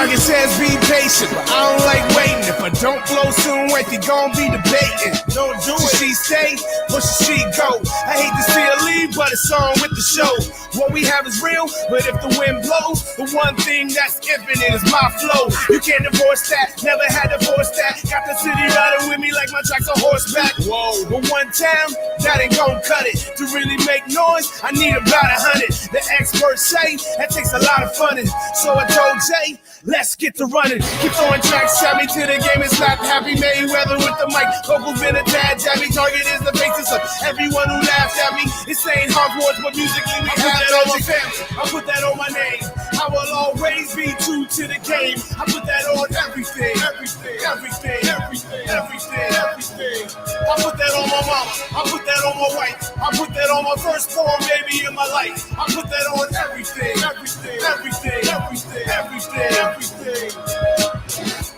Jargon says be patient, but I don't like waiting. If I don't blow soon, wait, they gon' be debating. Don't do it. Should she stay or should she go? I hate to see her leave, but it's on with the show. What we have is real, but if the wind blows, the one thing that's infinite is my flow. You can't divorce that, never had to force that. Got the city riding with me like my tracks on horseback. Whoa, but one time, that ain't gon' cut it. To really make noise, I need about 100. The experts say that takes a lot of funning. So I told Jay, let's get to running. Keep throwing tracks at me till the game is slapped. Happy Mayweather with the mic. Vocals been a tad jabby. Target is the faces of everyone who laughed at me. It's saying Hogwarts, but musically we have that on my family. I put that on my name. I will always be true to the game. I put that on everything. Everything, everything, everything, everything, everything. I put that on my mama. I put that on my wife. I put that on my firstborn baby in my life. I put that on everything. Everything, everything, everything, everything, everything.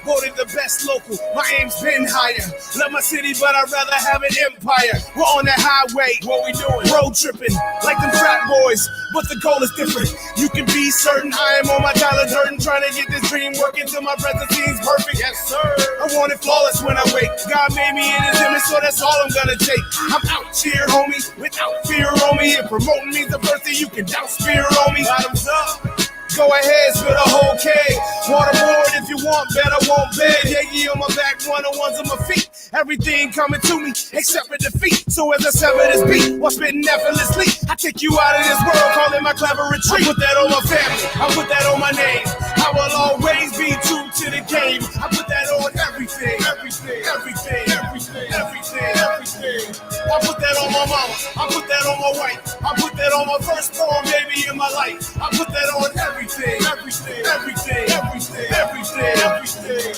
Voted the best local, my aim's been higher. Love my city, but I'd rather have an empire. We're on that highway, what we doing? Road tripping, like them frat boys, but the goal is different. You can be certain I am on my dollar dirt and trying to get this dream working till my present seems perfect. Yes, sir. I want it flawless when I wake. God made me in his image, so that's all I'm gonna take. I'm out here, homie, without fear on me. And promoting me's the first thing you can doubt spear on me. Bottoms up. Go ahead, spit a whole keg. Waterboard if you want, bet I won't beg. Yankee on my back, one-on-ones on my feet. Everything coming to me, except for defeat. So as I sever this beat, while spitting effortlessly, I take you out of this world, call it my clever retreat. I put that on my family, I put that on my name. I will always be true to the game. I put that on everything, everything, everything, everything, everything, everything. I put that on my mama, I put that on my wife. I put that on my firstborn baby in my life. I put that on everything, everything, everything, everything, everything, everything.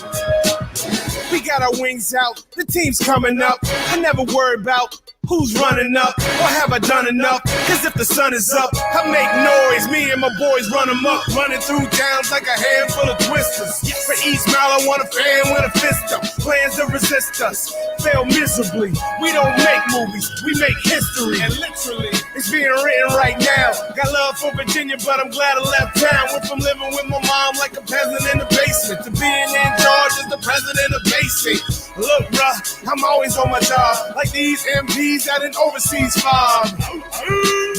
We got our wings out, the team's coming up. I never worry about who's running up, or have I done enough? Cause if the sun is up, I make noise. Me and my boys run them up, running through towns like a handful of twisters. For each mile I want a fan with a fist up. Plans to resist us, fail miserably. We don't make movies, we make history. And literally, it's being written right now. Got love for Virginia, but I'm glad I left town. Went from living with my mom like a peasant in the basement to being in charge as the president of basic. Look, bruh, I'm always on my job, like these MPs at an overseas farm.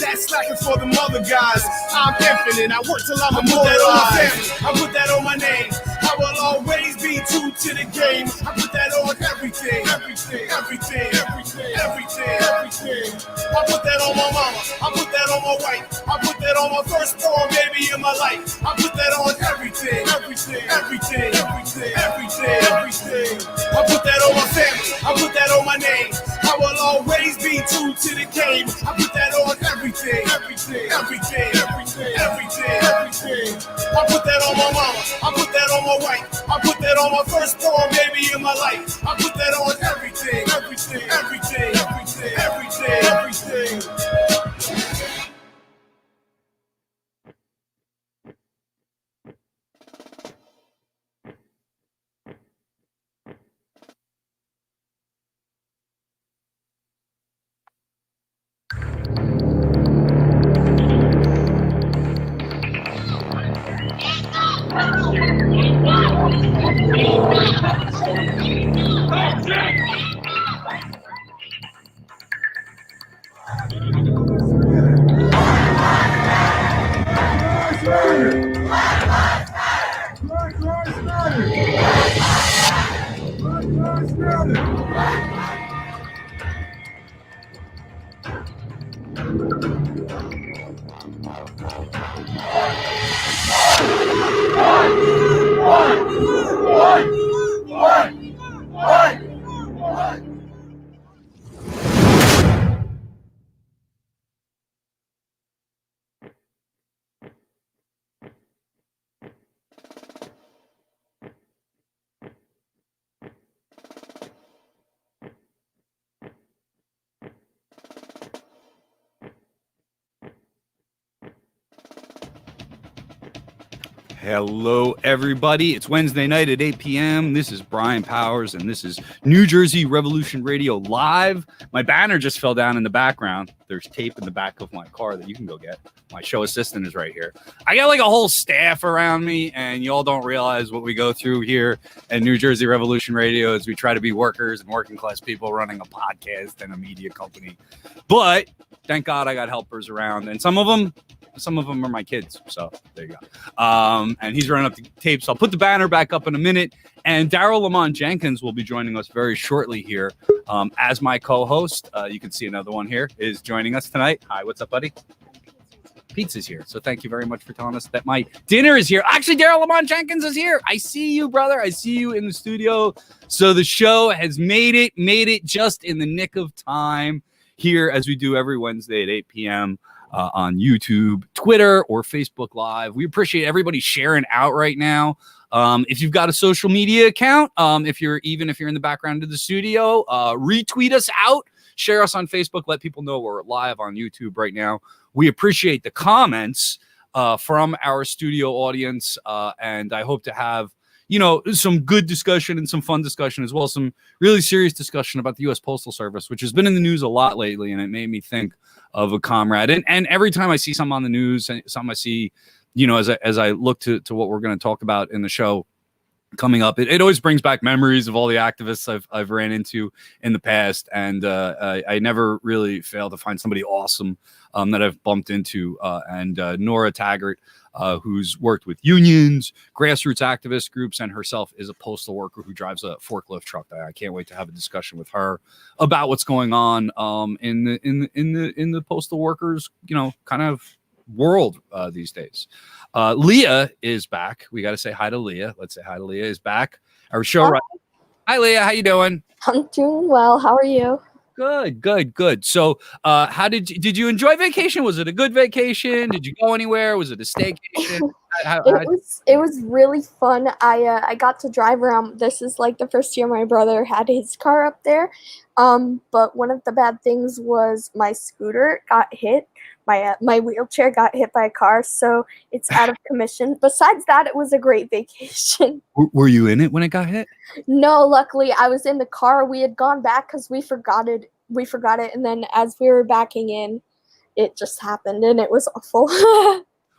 That's slacking for the mother guys. I'm infinite, I work till I'm immortalized. I put that on my name. I will always be true to the game. I put that on everything, everything, everything, everything, everything, everything. I put that on my mama. I put that on my wife. I put that on my firstborn baby in my life. I put that on everything, everything, everything, everything, everything, everything. I put that on my family. I put that on my name. I will always be true to the game. I put that on everything, everything, everything, everything, everything, everything. I put that on my mama. I put that on my wife. I put that on my firstborn baby in my life. I put that on everything, everything, everything, everything, everything, everything. Hello, everybody. It's Wednesday night at 8 p.m. This is Brian Powers, and this is New Jersey Revolution Radio Live. My banner just fell down in the background. There's tape in the back of my car that you can go get. My show assistant is right here. I got like a whole staff around me, and y'all don't realize what we go through here at New Jersey Revolution Radio as we try to be workers and working class people running a podcast and a media company. But thank God I got helpers around, and some of them are my kids. So there you go. And he's running up the tape. So I'll put the banner back up in a minute. And Daryl Lamont Jenkins will be joining us very shortly here as my co-host. You can see another one here is joining us tonight. Hi, what's up, buddy? Pizza's here. So thank you very much for telling us that my dinner is here. Actually, Daryl Lamont Jenkins is here. I see you, brother. I see you in the studio. So the show has made it just in the nick of time here as we do every Wednesday at 8 p.m. On YouTube, Twitter, or Facebook Live. We appreciate everybody sharing out right now. If you've got a social media account, if you're in the background of the studio, retweet us out, share us on Facebook, let people know we're live on YouTube right now. We appreciate the comments from our studio audience, and I hope to have some good discussion and some fun discussion as well. Some really serious discussion about the U.S. Postal Service, which has been in the news a lot lately, and it made me think of a comrade. And every time I see something on the news, and something I see, as I look to what we're going to talk about in the show coming up, it always brings back memories of all the activists I've ran into in the past, and I never really fail to find somebody awesome that I've bumped into. And Nora Taggart, who's worked with unions, grassroots activist groups, and herself is a postal worker who drives a forklift truck. I can't wait to have a discussion with her about what's going on in the postal workers, kind of world these days. Leah is back. We got to say hi to Leah. Let's say hi to Leah is back. Our show. Hi. Right. Hi, Leah. How you doing? I'm doing well. How are you? Good. So, how did you enjoy vacation? Was it a good vacation? Did you go anywhere? Was it a staycation? It was really fun. I got to drive around. This is like the first year my brother had his car up there. But one of the bad things was my scooter got hit. My wheelchair got hit by a car, so it's out of commission. Besides that, it was a great vacation. Were you in it when it got hit? No, luckily I was in the car. We had gone back because we forgot it, and then as we were backing in, it just happened, and it was awful.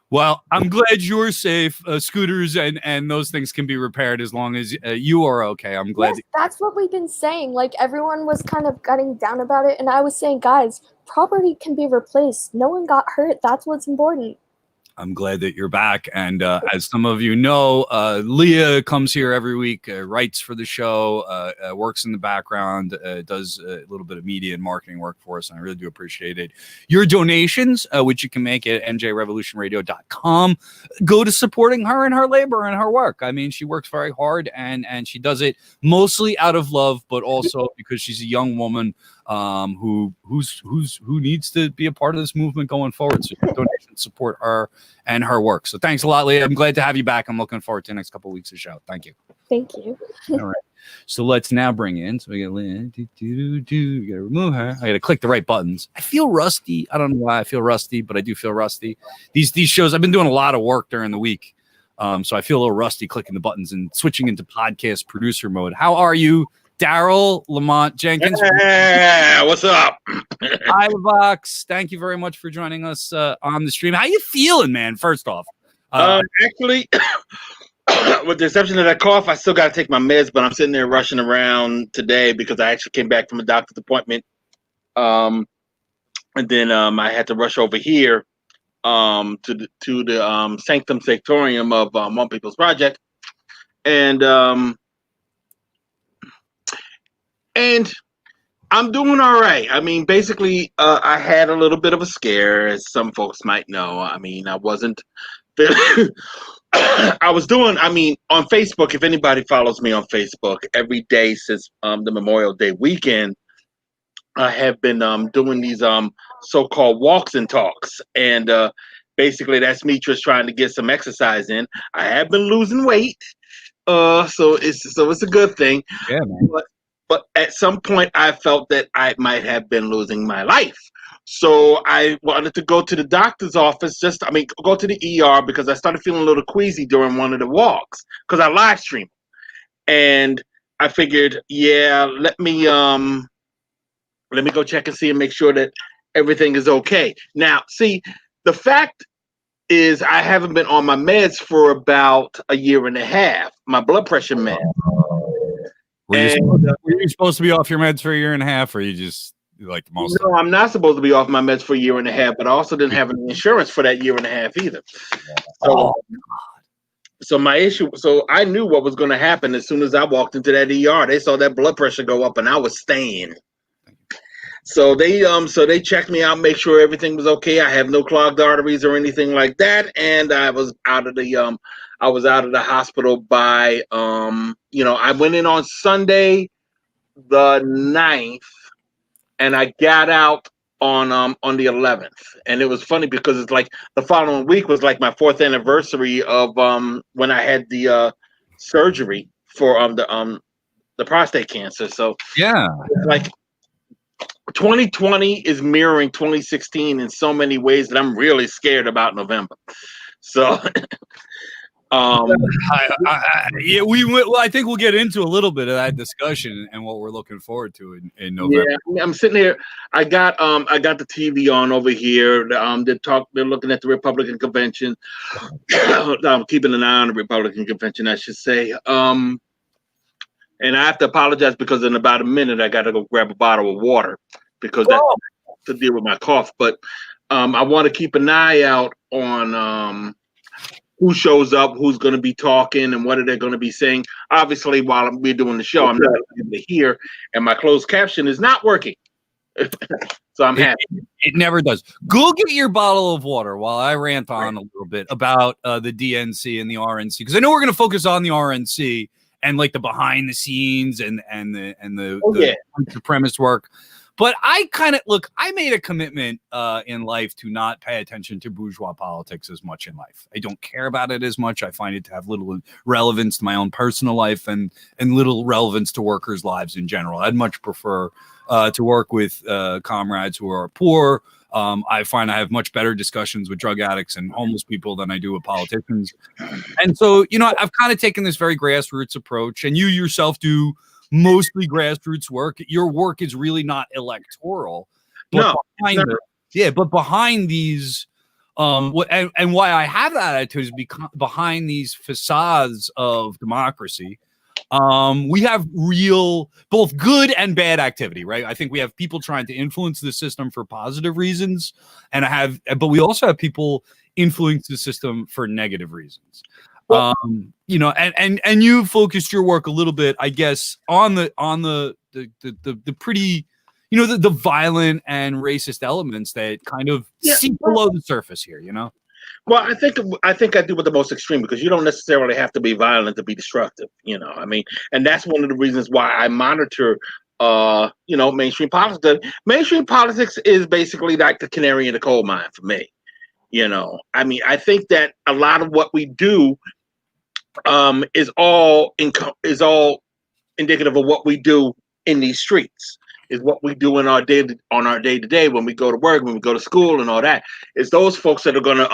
Well, I'm glad you're safe. Scooters and those things can be repaired as long as you are okay. I'm glad. Yes, that's what we've been saying. Like, everyone was kind of getting down about it, and I was saying, guys, property can be replaced. No one got hurt. That's what's important. I'm glad that you're back. And as some of you know, Leah comes here every week, writes for the show, works in the background, does a little bit of media and marketing work for us. And I really do appreciate it. Your donations, which you can make at njrevolutionradio.com, go to supporting her and her labor and her work. I mean, she works very hard and she does it mostly out of love, but also because she's a young woman who needs to be a part of this movement going forward. So your donations support her and her work. So thanks a lot, Leah. I'm glad to have you back. I'm looking forward to the next couple of weeks of show. Thank you. Thank you. All right. So let's now bring in. So we got Leah. You gotta remove her. I gotta click the right buttons. I feel rusty. I don't know why I feel rusty, but I do feel rusty. These shows, I've been doing a lot of work during the week. So I feel a little rusty clicking the buttons and switching into podcast producer mode. How are you, Daryl Lamont Jenkins? Yeah, what's up? Hi, Vox. Thank you very much for joining us on the stream. How you feeling, man? First off, actually, with the exception of that cough, I still got to take my meds, but I'm sitting there rushing around today because I actually came back from a doctor's appointment, and then I had to rush over here to the Sanctum Sanctorium of One People's Project, and I'm doing all right. I mean, basically, I had a little bit of a scare, as some folks might know. I mean, I wasn't. I was doing. I mean, on Facebook, if anybody follows me on Facebook, every day since the Memorial Day weekend, I have been doing these so-called walks and talks, and basically, that's me just trying to get some exercise in. I have been losing weight, so it's a good thing. Yeah, man. But at some point, I felt that I might have been losing my life. So I wanted to go to the doctor's office, go to the ER because I started feeling a little queasy during one of the walks because I live streamed. And I figured, yeah, let me go check and see and make sure that everything is okay. Now, see, the fact is I haven't been on my meds for about a year and a half, my blood pressure meds. Were you supposed to be off your meds for a year and a half, or you just like the most? No, I'm not supposed to be off my meds for a year and a half, but I also didn't have any insurance for that year and a half either. So my issue, so I knew what was going to happen as soon as I walked into that ER. They saw that blood pressure go up, and I was staying. So they checked me out, make sure everything was okay. I have no clogged arteries or anything like that, and I was out of the hospital by I went in on Sunday the 9th, and I got out on the 11th. And it was funny because it's like the following week was like my 4th anniversary of when I had the surgery for the prostate cancer. So yeah, it's like 2020 is mirroring 2016 in so many ways that I'm really scared about November. So I think we'll get into a little bit of that discussion and what we're looking forward to in November. Yeah, I'm sitting here. I got the TV on over here. They're looking at the Republican convention. I'm keeping an eye on the Republican convention, I should say. And I have to apologize because in about a minute I got to go grab a bottle of water because that's to deal with my cough. But I want to keep an eye out on who shows up, who's going to be talking, and what are they going to be saying. Obviously, while we're doing the show, I'm not able to hear, and my closed caption is not working. So I'm happy. It never does. Go get your bottle of water while I rant on a little bit about the DNC and the RNC, because I know we're going to focus on the RNC and like the behind the scenes and the supremacist work. But I made a commitment in life to not pay attention to bourgeois politics as much in life. I don't care about it as much. I find it to have little relevance to my own personal life and little relevance to workers' lives in general. I'd much prefer to work with comrades who are poor. I find I have much better discussions with drug addicts and homeless people than I do with politicians. And so, I've kind of taken this very grassroots approach, and you yourself do mostly grassroots work. Your work is really not electoral. But behind these, and why I have that attitude is because behind these facades of democracy, we have real, both good and bad activity, right? I think we have people trying to influence the system for positive reasons, but we also have people influence the system for negative reasons. And you focused your work a little bit, I guess, on the pretty, the violent and racist elements that kind of seep below the surface here, Well, I think I do with the most extreme because you don't necessarily have to be violent to be destructive, and that's one of the reasons why I monitor, mainstream politics. Mainstream politics is basically like the canary in the coal mine for me. I think that a lot of what we do is all indicative of what we do in these streets. Is what we do in our day to day when we go to work, when we go to school, and all that. It's those folks that are gonna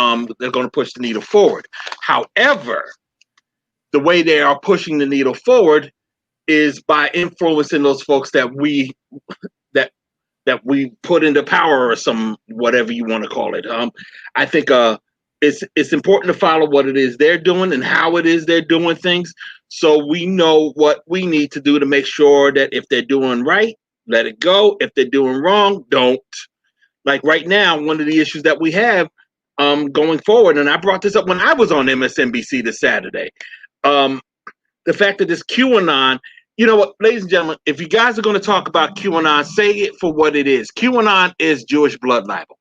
push the needle forward. However, the way they are pushing the needle forward is by influencing those folks that we put into power, or some whatever you want to call it. I think it's important to follow what it is they're doing and how it is they're doing things, so we know what we need to do to make sure that if they're doing right, let it go. If they're doing wrong, don't. Like right now, one of the issues that we have going forward, and I brought this up when I was on MSNBC this Saturday, the fact that this QAnon, you know what, ladies and gentlemen, if you guys are going to talk about QAnon, say it for what it is. QAnon is Jewish blood libel.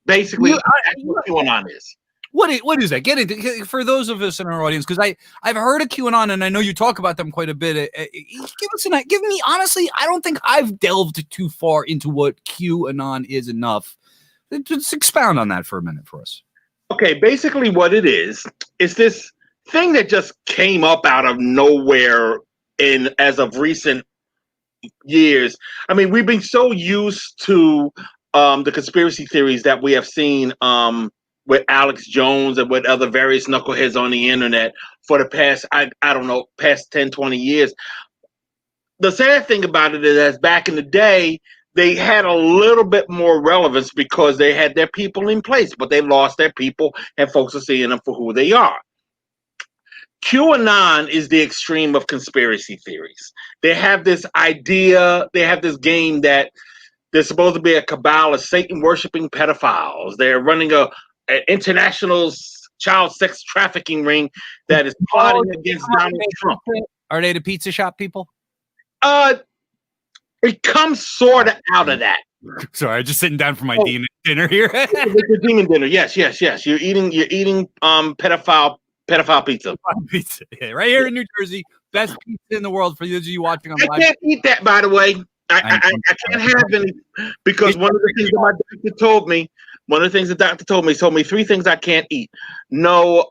Basically, that's what QAnon is. What is that? Get it for those of us in our audience, because I've heard of QAnon and I know you talk about them quite a bit. Give me honestly, I don't think I've delved too far into what QAnon is enough. Just expound on that for a minute for us. Okay, basically what it is this thing that just came up out of nowhere as of recent years. I mean, we've been so used to the conspiracy theories that we have seen with Alex Jones and with other various knuckleheads on the internet for the past, I don't know, past 10, 20 years. The sad thing about it is that back in the day, they had a little bit more relevance because they had their people in place, but they lost their people and folks are seeing them for who they are. QAnon is the extreme of conspiracy theories. They have this idea, they have this game that there's supposed to be a cabal of Satan-worshipping pedophiles. They're running an international child sex trafficking ring that is plotting against Donald Trump. Are they the pizza shop people? It comes sort of out of that. Sorry, I'm just sitting down for my dinner here. The demon dinner. Yes. You're eating pedophile pizza. Pizza. Yeah, right here in New Jersey. Best pizza in the world for those of you watching on live. I can't eat that, by the way. I can't have any because one of the things that my doctor told me, told me 3 things I can't eat. No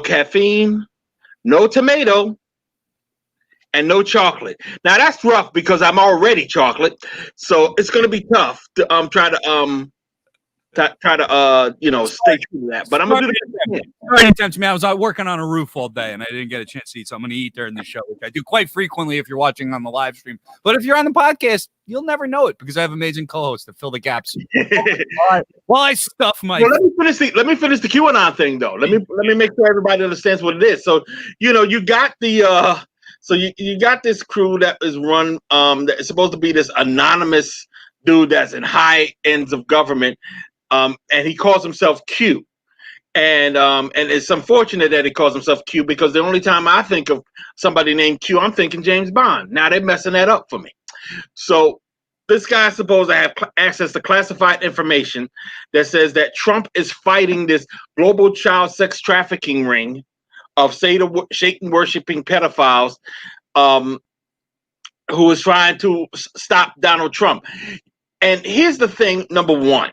caffeine, no tomato, and no chocolate. Now that's rough because I'm already chocolate, so it's gonna be tough to try to stay true to that. But I'm gonna do that. I was out working on a roof all day and I didn't get a chance to eat, so I'm gonna eat during the show, which I do quite frequently if you're watching on the live stream. But if you're on the podcast, you'll never know it because I have amazing co-hosts that fill the gaps. While I stuff my. Well, let me finish the QAnon thing though. Let me make sure everybody understands what it is. So you got the you got this crew that is run that is supposed to be this anonymous dude that's in high ends of government. And he calls himself Q, and it's unfortunate that he calls himself Q because the only time I think of somebody named Q, I'm thinking James Bond. Now they're messing that up for me. So this guy's supposed to have access to classified information that says that Trump is fighting this global child sex trafficking ring of Satan worshiping pedophiles, who is trying to stop Donald Trump. And here's the thing: number one.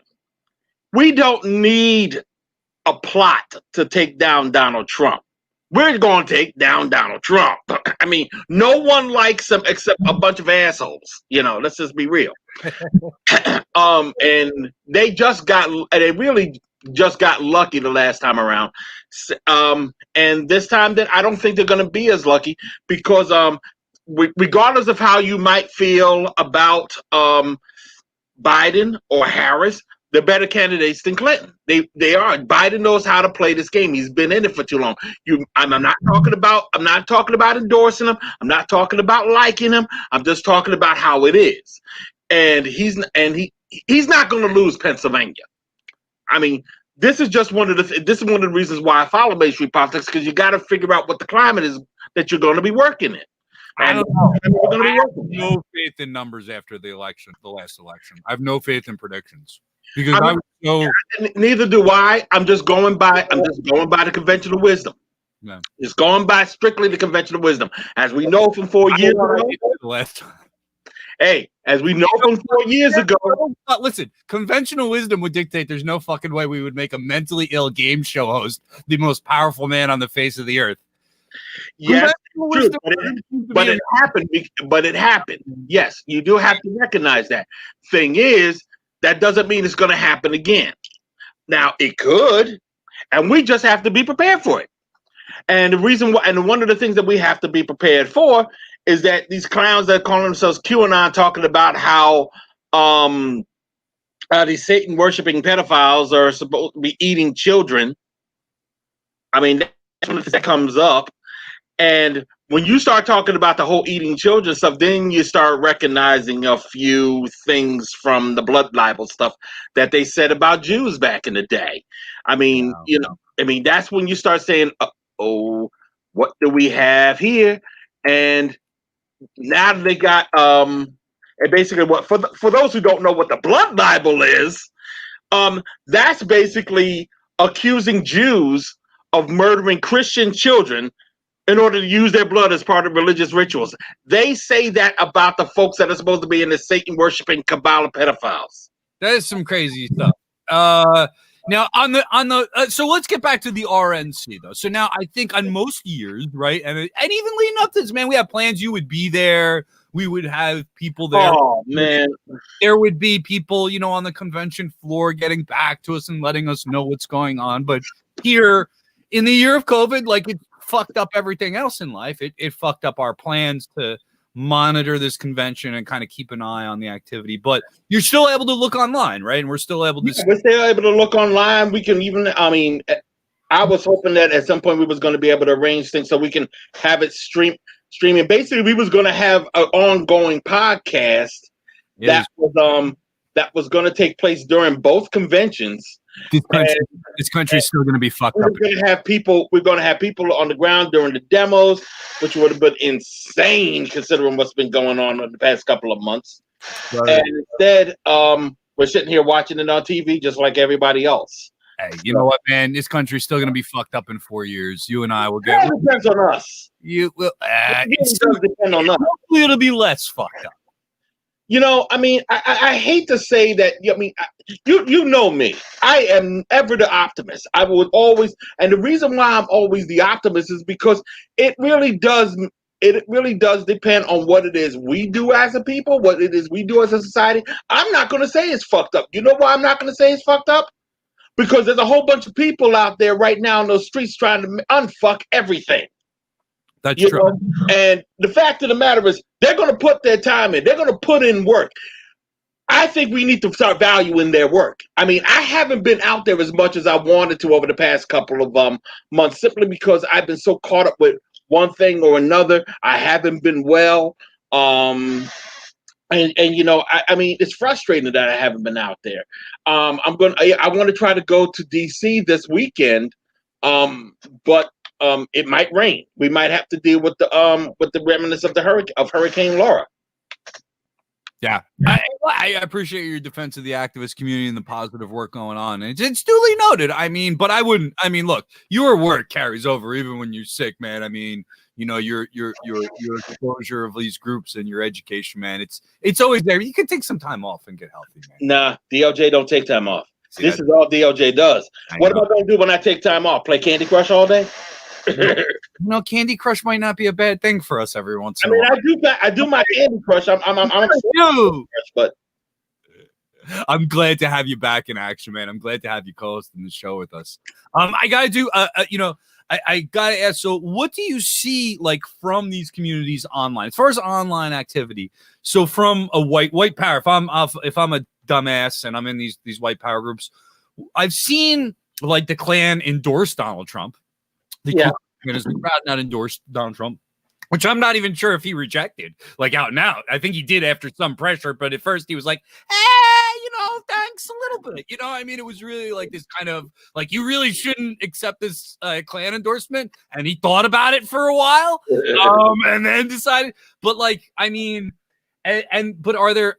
We don't need a plot to take down Donald Trump. We're going to take down Donald Trump. I mean, no one likes him except a bunch of assholes. Let's just be real. And they really just got lucky the last time around. And this time that I don't think they're going to be as lucky because regardless of how you might feel about Biden or Harris, they're better candidates than Clinton. They are. Biden knows how to play this game. He's been in it for too long. I'm not talking about endorsing him. I'm not talking about liking him. I'm just talking about how it is. And he's not going to lose Pennsylvania. I mean, this is one of the reasons why I follow mainstream politics, because you got to figure out what the climate is that you're going to be working in. I don't know. I have no faith in numbers after the last election. I have no faith in predictions. Because neither do I. I'm just going by the conventional wisdom. Yeah. Just going by strictly the conventional wisdom. As we know from 4 years ago. Hey, as we know from 4 years ago. Listen, conventional wisdom would dictate there's no fucking way we would make a mentally ill game show host the most powerful man on the face of the earth. Yes, true, but it happened. But it happened. Yes, you do have to recognize that. Thing is, that doesn't mean it's going to happen again. Now, it could, and we just have to be prepared for it. And the reason why, and one of the things that we have to be prepared for is that these clowns that call themselves QAnon talking about how these Satan worshiping pedophiles are supposed to be eating children. I mean, that's one of the things that comes up. And when you start talking about the whole eating children stuff, then you start recognizing a few things from the blood libel stuff that they said about Jews back in the day. I mean, that's when you start saying, oh, what do we have here? And now they got, and basically what, for those who don't know what the blood libel is, that's basically accusing Jews of murdering Christian children in order to use their blood as part of religious rituals. They say that about the folks that are supposed to be in the Satan-worshiping cabal of pedophiles. That is some crazy stuff. Now, so let's get back to the RNC, though. So now I think on most years, right, and even leading up to this, man, we have plans you would be there. We would have people there. Oh man, there would be people, you know, on the convention floor getting back to us and letting us know what's going on. But here in the year of COVID, like, it fucked up everything else in life. It fucked up our plans to monitor this convention and kind of keep an eye on the activity. But you're still able to look online, right? And we're still able to. Yeah, we're still able to look online. We can even. I mean, I was hoping that at some point we was going to be able to arrange things so we can have it streaming. Basically, we was going to have an ongoing podcast that was going to take place during both conventions. This country is still going to be fucked up. We're going to have people on the ground during the demos, which would have been insane considering what's been going on in the past couple of months. Right. And instead, we're sitting here watching it on TV just like everybody else. Hey, you know what, man? This country's still going to be fucked up in 4 years. You and I will get. It depends on us. You will. It does depend on us. Hopefully, it'll be less fucked up. You know, I mean, I hate to say that. I mean, you know me. I am ever the optimist. I would always, and the reason why I'm always the optimist is because it really does. It really does depend on what it is we do as a people, what it is we do as a society. I'm not going to say it's fucked up. You know why I'm not going to say it's fucked up? Because there's a whole bunch of people out there right now in those streets trying to unfuck everything. That's true. And the fact of the matter is, they're going to put their time in. They're going to put in work. I think we need to start valuing their work. I mean, I haven't been out there as much as I wanted to over the past couple of months, simply because I've been so caught up with one thing or another. I haven't been well. And you know, I mean, it's frustrating that I haven't been out there. I want to try to go to DC this weekend, but it might rain. We might have to deal with the remnants of Hurricane Laura. Yeah, I appreciate your defense of the activist community and the positive work going on. It's duly noted. I mean, but I wouldn't. I mean, look, your work carries over even when you're sick, man. I mean, you know, your exposure of these groups and your education, man. It's always there. You can take some time off and get healthy, man. Nah, DLJ don't take time off. See, this is all DLJ does. What am I going to do when I take time off? Play Candy Crush all day? You know, Candy Crush might not be a bad thing for us every once in a while. I do my Candy Crush. But I'm glad to have you back in action, man. I'm glad to have you co-hosting the show with us. I gotta do, you know, I gotta ask. So, what do you see like from these communities online, as far as online activity? So, from a white power, if I'm a dumbass and I'm in these white power groups, I've seen like the Klan endorse Donald Trump. The crowd not endorsed Donald Trump, which I'm not even sure if he rejected, like out and out. I think he did after some pressure, but at first he was like, you know, thanks a little bit. You know, I mean, it was really like this kind of like, you really shouldn't accept this Klan endorsement. And he thought about it for a while and then decided. But like, I mean, but are there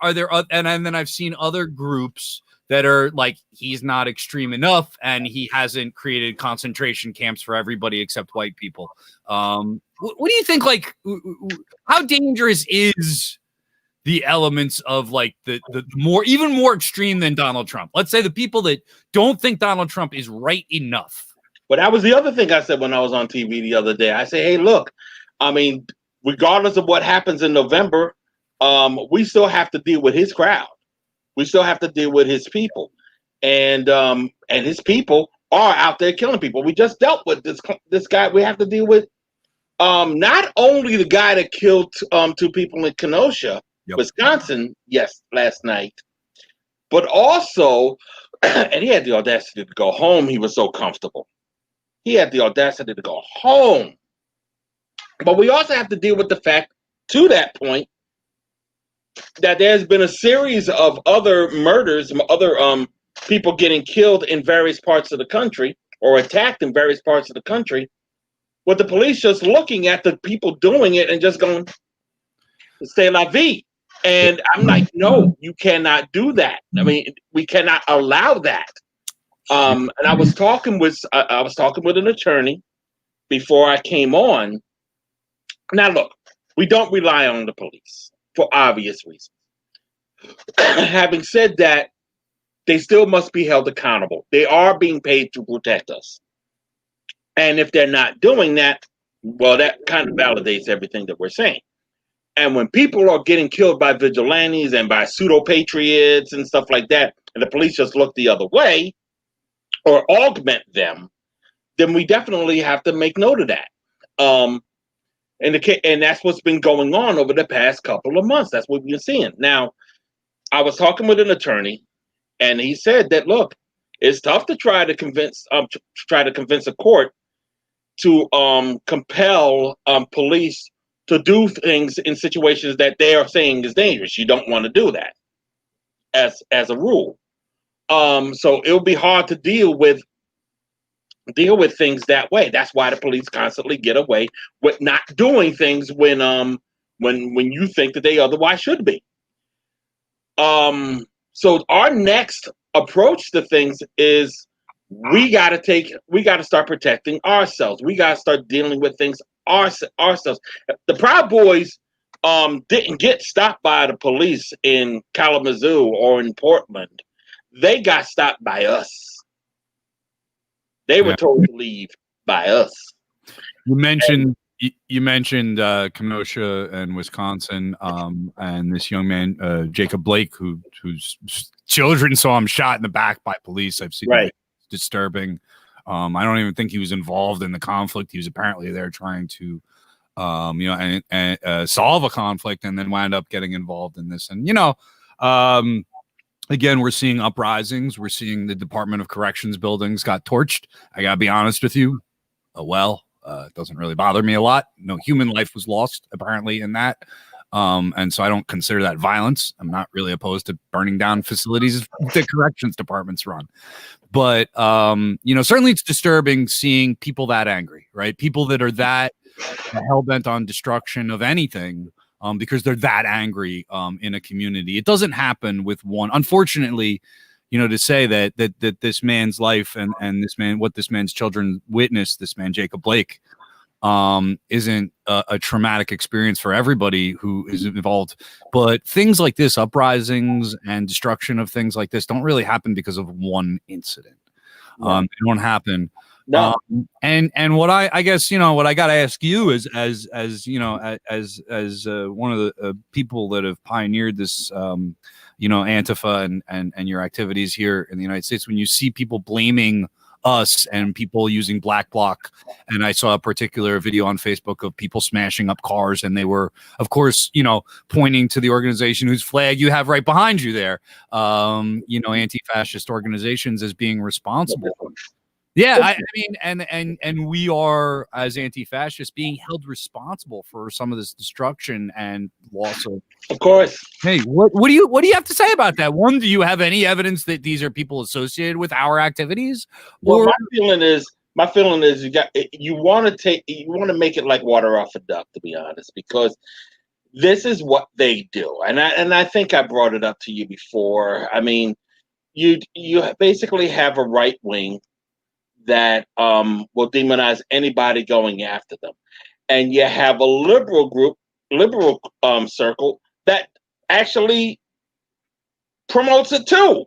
and then I've seen other groups that are like, he's not extreme enough and he hasn't created concentration camps for everybody except white people. What do you think, like, how dangerous is the elements of like the even more extreme than Donald Trump? Let's say the people that don't think Donald Trump is right enough. But that was the other thing I said when I was on TV the other day. I say, hey, look, I mean, regardless of what happens in November, we still have to deal with his crowd. We still have to deal with his people, and his people are out there killing people. We just dealt with this guy. We have to deal with not only the guy that killed 2 people in Kenosha, Wisconsin, last night, but also, and he had the audacity to go home. He was so comfortable. He had the audacity to go home. But we also have to deal with the fact, to that point, that there's been a series of other murders, other people getting killed in various parts of the country or attacked in various parts of the country, with the police just looking at the people doing it and just going, "C'est la vie." And I'm like, no, you cannot do that. I mean, we cannot allow that. And I was talking with an attorney before I came on. Now, look, we don't rely on the police for obvious reasons. Having said that, they still must be held accountable. They are being paid to protect us. And if they're not doing that, well, that kind of validates everything that we're saying. And when people are getting killed by vigilantes and by pseudo patriots and stuff like that, and the police just look the other way or augment them, then we definitely have to make note of that. And that's what's been going on over the past couple of months. That's what we've been seeing. Now, I was talking with an attorney, and he said that, look, it's tough to try to convince a court to compel police to do things in situations that they are saying is dangerous. You don't want to do that as a rule. So it'll be hard to deal with things that way. That's why the police constantly get away with not doing things when you think that they otherwise should be. So our next approach to things is we got to start protecting ourselves. We got to start dealing with things ourselves. The Proud Boys didn't get stopped by the police in Kalamazoo or in Portland. They got stopped by us. They were told to leave by us. You mentioned Kenosha and Wisconsin, and this young man, Jacob Blake, whose children saw him shot in the back by police. I've seen it. Disturbing. I don't even think he was involved in the conflict. He was apparently there trying to, solve a conflict, and then wound up getting involved in this. And again, we're seeing uprisings. We're seeing the Department of Corrections buildings got torched. I gotta be honest with you. It doesn't really bother me a lot. No human life was lost apparently in that. And so I don't consider that violence. I'm not really opposed to burning down facilities the corrections departments run. But, certainly it's disturbing seeing people that angry, right? People that are that hell-bent on destruction of anything because they're that angry in a community. It doesn't happen with one. Unfortunately, to say that this man's life and what this man's children witnessed, this man, Jacob Blake, isn't a traumatic experience for everybody who is involved. But things like this, uprisings and destruction of things like this, don't really happen because of one incident. They don't happen. No. And what I guess, what I got to ask you is, as one of the people that have pioneered this, Antifa and your activities here in the United States, when you see people blaming us and people using black bloc, and I saw a particular video on Facebook of people smashing up cars, and they were, of course, pointing to the organization whose flag you have right behind you there, anti-fascist organizations as being responsible. Yeah, I mean, and we are, as anti-fascists, being held responsible for some of this destruction and loss of course. Hey, what do you have to say about that? One, do you have any evidence that these are people associated with our activities? Well, my feeling is you want to make it like water off a duck, to be honest, because this is what they do, and I think I brought it up to you before. I mean, you basically have a right wing that will demonize anybody going after them, and you have a liberal circle that actually promotes it too.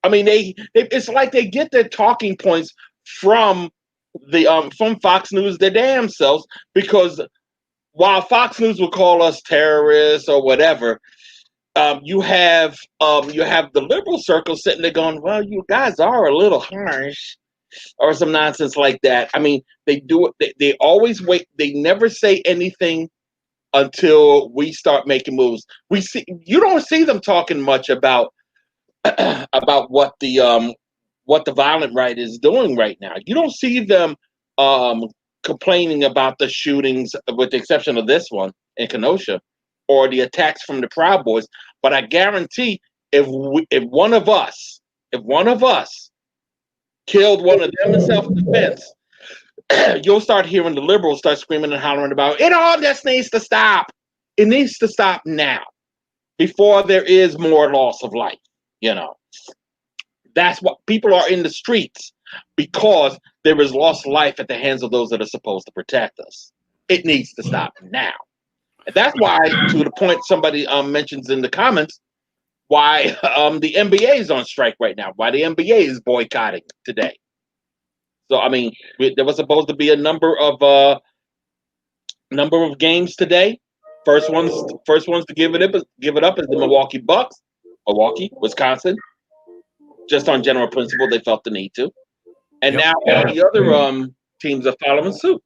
I mean, it's like they get their talking points from Fox News their damn selves, because while Fox News will call us terrorists or whatever, you have the liberal circle sitting there going, well, you guys are a little harsh, or some nonsense like that. I mean, they do it. They always wait. They never say anything until we start making moves. You don't see them talking much about what the violent right is doing right now. You don't see them complaining about the shootings, with the exception of this one in Kenosha, or the attacks from the Proud Boys. But I guarantee, if one of us killed one of them in self-defense, you'll start hearing the liberals start screaming and hollering about it. All this needs to stop. It needs to stop now, before there is more loss of life. That's what people are in the streets, because there is lost life at the hands of those that are supposed to protect us. It needs to stop now. And that's why, to the point somebody mentions in the comments, why the NBA is on strike right now, why the NBA is boycotting today. So, I mean, there was supposed to be a number of games today, First ones to give it up is the Milwaukee Bucks, Milwaukee, Wisconsin. Just on general principle, they felt the need to, and now all the other teams are following suit.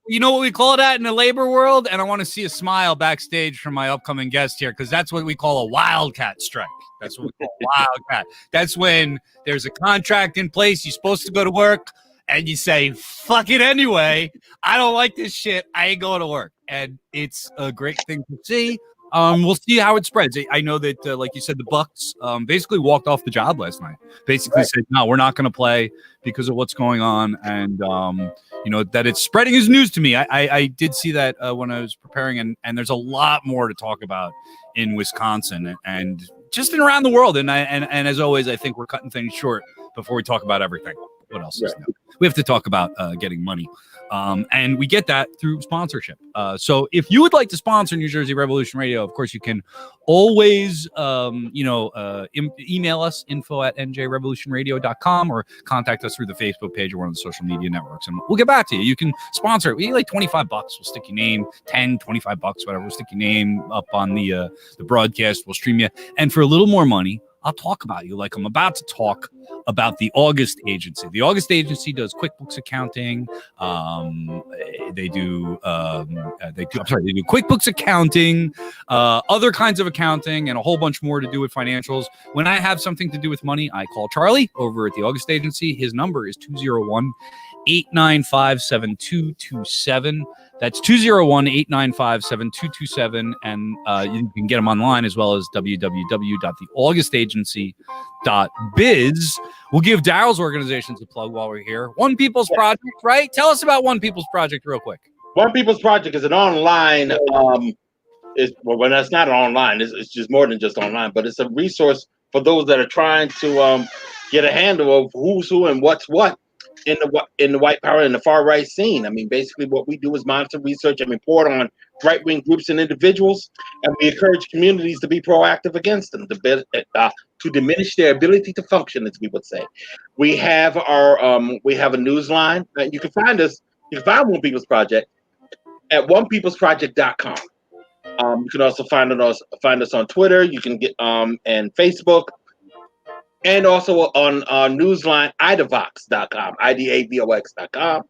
You know what we call it in the labor world, and I want to see a smile backstage from my upcoming guest here, because that's what we call a wildcat strike. That's what we call a wildcat. That's when there's a contract in place, you're supposed to go to work, and you say, fuck it anyway. I don't like this shit. I ain't going to work. And it's a great thing to see. We'll see how it spreads. I know that, like you said, the Bucks basically walked off the job last night. Basically said, no, we're not going to play because of what's going on. And, that it's spreading is news to me. I did see that when I was preparing, and there's a lot more to talk about in Wisconsin and just in around the world. And as always, I think we're cutting things short before we talk about everything. What else is new? We have to talk about getting money. And we get that through sponsorship. So if you would like to sponsor New Jersey Revolution Radio, of course, you can always, email us, info@njrevolutionradio.com, or contact us through the Facebook page or one of the social media networks. And we'll get back to you. You can sponsor it. We like $25. We'll stick your name, $10, $25, whatever. We'll stick your name up on the broadcast. We'll stream you. And for a little more money, I'll talk about you like I'm about to talk about the August Agency. The August Agency does QuickBooks accounting. They do QuickBooks accounting, other kinds of accounting, and a whole bunch more to do with financials. When I have something to do with money, I call Charlie over at the August Agency. His number is 201-895-7227. That's 201-895-7227. And you can get them online as well as www.theaugustagency.biz. We'll give Daryl's organizations a plug while we're here. One People's Project, right? Tell us about One People's Project real quick. One People's Project is an online, when that's not online, it's just more than just online, but it's a resource for those that are trying to get a handle of who's who and what's what in the white power and the far right scene. I mean, basically what we do is monitor, research, and report on right-wing groups and individuals, and we encourage communities to be proactive against them, to diminish their ability to function, as we would say. We have we have a news line. You can find us. You can find One People's Project at onepeoplesproject.com. You can also find us on Twitter. You can get and Facebook, and also on Newsline, idavox.com, idavox.com.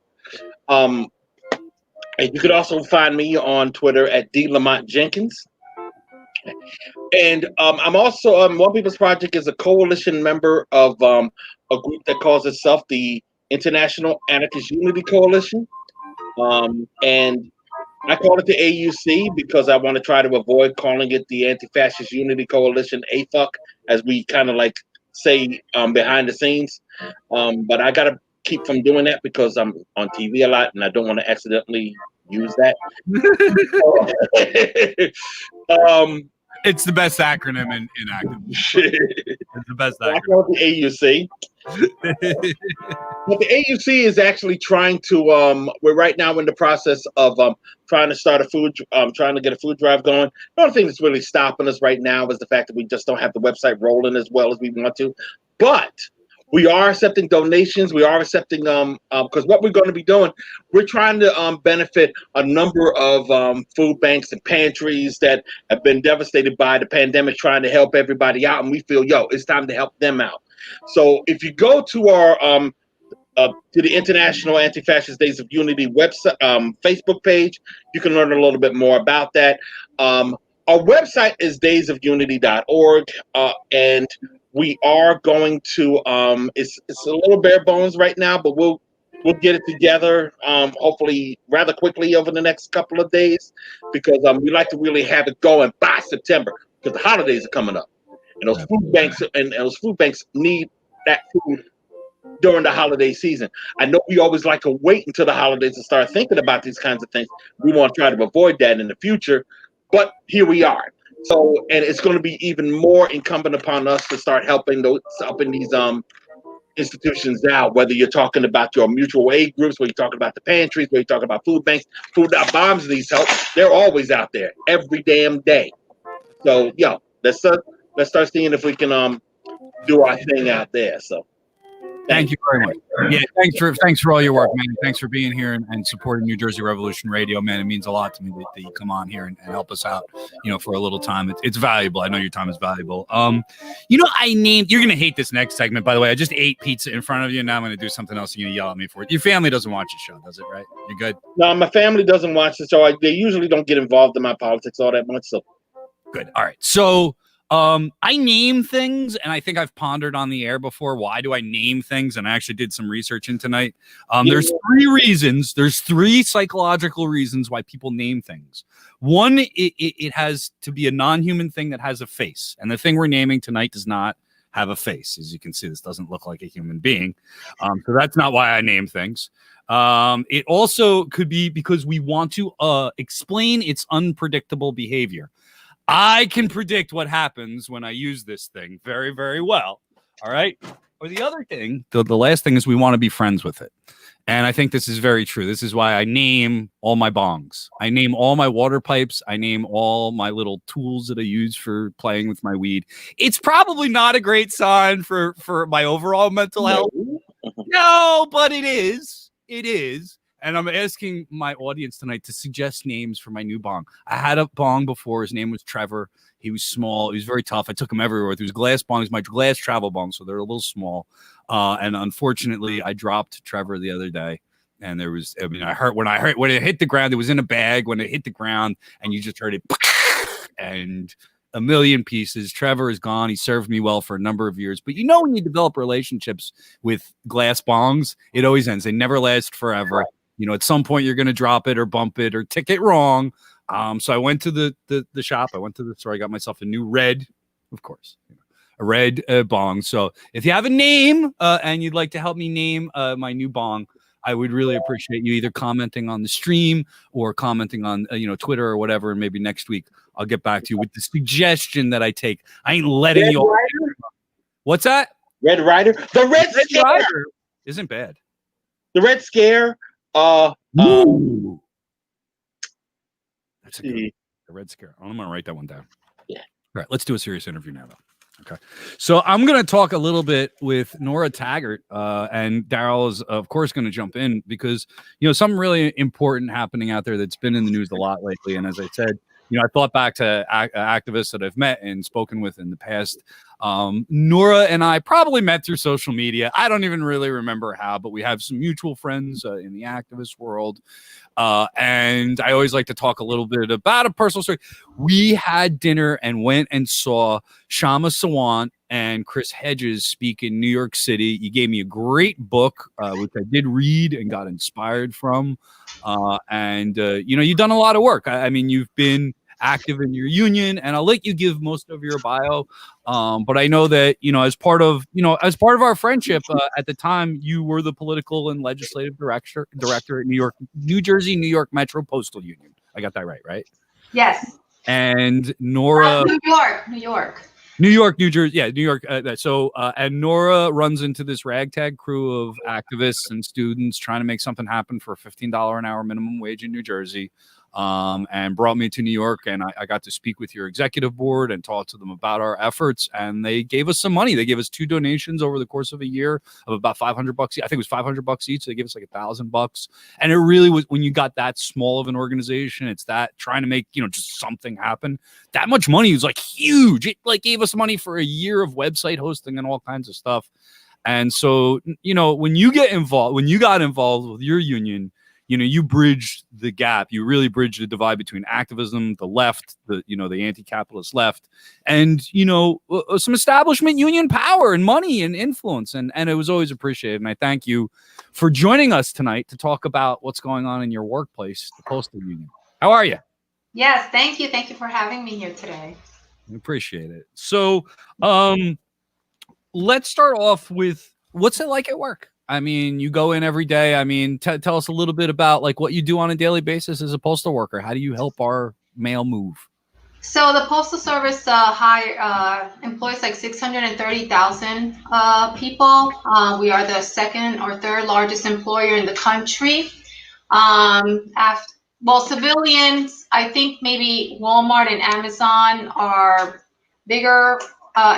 And you can also find me on Twitter at DLamontJenkins. And I'm also One People's Project is a coalition member of a group that calls itself the International Anarchist Unity Coalition. And I call it the AUC because I want to try to avoid calling it the Anti-Fascist Unity Coalition, AFUC, as we kind of like say behind the scenes. But I got to keep from doing that because I'm on TV a lot and I don't want to accidentally use that. It's the best acronym in active. It's the best acronym. I call it the AUC. But the AUC is actually trying to, we're right now in the process of trying to start trying to get a food drive going. The only thing that's really stopping us right now is the fact that we just don't have the website rolling as well as we want to. But we are accepting donations. We are accepting, because what we're going to be doing, we're trying to benefit a number of food banks and pantries that have been devastated by the pandemic, trying to help everybody out. And we feel, it's time to help them out. So if you go to our to the International Anti-Fascist Days of Unity website, Facebook page, you can learn a little bit more about that. Our website is daysofunity.org, and we are going to it's a little bare bones right now, but we'll get it together hopefully rather quickly over the next couple of days, because we like to really have it going by September, because the holidays are coming up. And those food banks need that food during the holiday season. I know we always like to wait until the holidays to start thinking about these kinds of things. We want to try to avoid that in the future, but here we are. So, and it's going to be even more incumbent upon us to start helping these institutions out, whether you're talking about your mutual aid groups, whether you're talking about the pantries, whether you're talking about food banks. Food Bombs needs help. They're always out there every damn day. So, let's start seeing if we can do our thing out there. So Thank you very much. Yeah, thanks for all your work, man. Thanks for being here and supporting New Jersey Revolution Radio, man. It means a lot to me that you come on here and help us out, for a little time. It's valuable. I know your time is valuable. I named. You're gonna hate this next segment, by the way. I just ate pizza in front of you, and now I'm gonna do something else. You're gonna yell at me for it. Your family doesn't watch the show, does it? Right? You good? No, my family doesn't watch the show. They usually don't get involved in my politics all that much. So good. All right. So. I name things, and I think I've pondered on the air before. Why do I name things? And I actually did some research in tonight. There's three reasons. There's three psychological reasons why people name things. One, it has to be a non-human thing that has a face, and the thing we're naming tonight does not have a face. As you can see, this doesn't look like a human being. So that's not why I name things. It also could be because we want to explain its unpredictable behavior. I can predict what happens when I use this thing very, very well. All right. Or the other thing, the last thing is we want to be friends with it. And I think this is very true. This is why I name all my bongs. I name all my water pipes. I name all my little tools that I use for playing with my weed. It's probably not a great sign for my overall mental health. No, but it is. It is. And I'm asking my audience tonight to suggest names for my new bong. I had a bong before. His name was Trevor. He was small. He was very tough. I took him everywhere. It was glass bongs, my glass travel bongs, so they're a little small. And unfortunately, I dropped Trevor the other day. And there was, when it hit the ground, it was in a bag. When it hit the ground, and you just heard it, and a million pieces. Trevor is gone. He served me well for a number of years. But when you develop relationships with glass bongs, it always ends. They never last forever. At some point you're going to drop it or bump it or tick it wrong. So I went to the shop. I went to the store. I got myself a new red, of course, a red bong. So if you have a name and you'd like to help me name my new bong, I would really appreciate you either commenting on the stream or commenting on Twitter or whatever. And maybe next week I'll get back to you with the suggestion that I take. I ain't letting Red you. Rider? What's that? Red Rider. The Red Scare Rider isn't bad. The Red Scare. Ooh. That's a good one. The Red Scare. I'm going to write that one down. Yeah. All right. Let's do a serious interview now, though. Okay. So I'm going to talk a little bit with Nora Taggart, and Daryl is, of course, going to jump in because, something really important happening out there that's been in the news a lot lately. And as I said, I thought back to activists that I've met and spoken with in the past. Nora and I probably met through social media. I don't even really remember how, but we have some mutual friends in the activist world. And I always like to talk a little bit about a personal story. We had dinner and went and saw Shama Sawant and Chris Hedges speak in New York City. You gave me a great book, which I did read and got inspired from. You've done a lot of work. I mean, you've been active in your union, and I'll let you give most of your bio. But I know that, as part of our friendship, at the time, you were the political and legislative director at New Jersey, New York Metro Postal Union. I got that right? Yes. And Nora, New York. New Jersey, yeah, New York. And Nora runs into this ragtag crew of activists and students trying to make something happen for a $15 an hour minimum wage in New Jersey, and brought me to New York. And I got to speak with your executive board and talk to them about our efforts. And they gave us some money. They gave us 2 donations over the course of a year of about $500. I think it was $500 each. So they gave us like $1,000. And it really was, when you got that small of an organization, it's that trying to make, just something happen. That much money was like huge. It like gave us money for a year of website hosting and all kinds of stuff. And so, when you got involved with your union, you bridged the gap. You really bridged the divide between activism, the left, the anti-capitalist left, and, some establishment union power and money and influence. And it was always appreciated. And I thank you for joining us tonight to talk about what's going on in your workplace, the Postal Union. How are you? Yes, thank you. Thank you for having me here today. Appreciate it. So let's start off with, what's it like at work? I mean, you go in every day. I mean, tell us a little bit about like what you do on a daily basis as a postal worker. How do you help our mail move? So the Postal Service employs like 630,000 people. We are the second or third largest employer in the country. Civilians, I think maybe Walmart and Amazon are bigger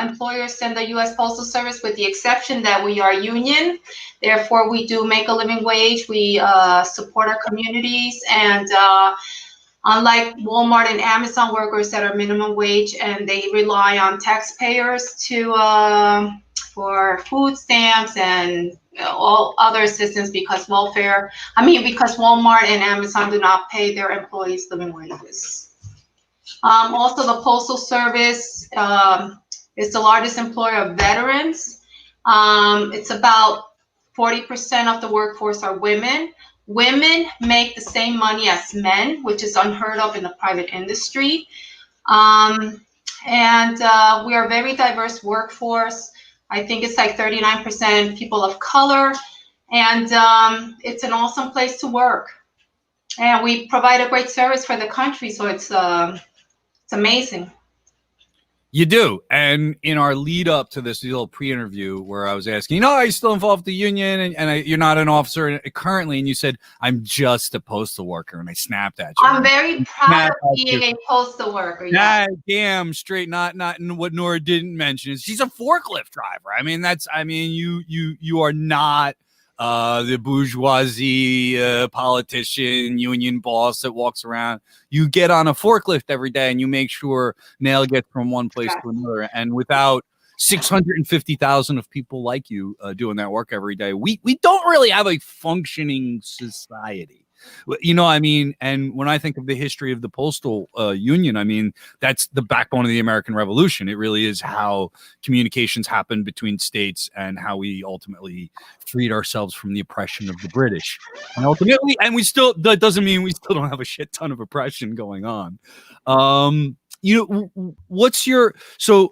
employers in the U.S. Postal Service, with the exception that we are union. Therefore, we do make a living wage. We support our communities, and unlike Walmart and Amazon workers that are minimum wage and they rely on taxpayers to for food stamps and all other assistance because because Walmart and Amazon do not pay their employees living wages. Also, the Postal Service is the largest employer of veterans. It's about 40% of the workforce are women. Women make the same money as men, which is unheard of in the private industry. And we are a very diverse workforce. I think it's like 39% people of color. And it's an awesome place to work. And we provide a great service for the country, so it's amazing. You do. And in our lead up to this little pre-interview where I was asking, are you still involved with the union and you're not an officer currently? And you said, I'm just a postal worker. And I snapped at you. I'm very proud of being a postal worker. Yeah. Damn straight. Not what Nora didn't mention is she's a forklift driver. You are not the bourgeoisie politician, union boss that walks around. You get on a forklift every day and you make sure mail gets from one place to another. And without 650,000 of people like you doing that work every day, we don't really have a functioning society. And when I think of the history of the postal union, that's the backbone of the American Revolution. It really is how communications happened between states and how we ultimately freed ourselves from the oppression of the British. And ultimately, that doesn't mean we still don't have a shit ton of oppression going on. So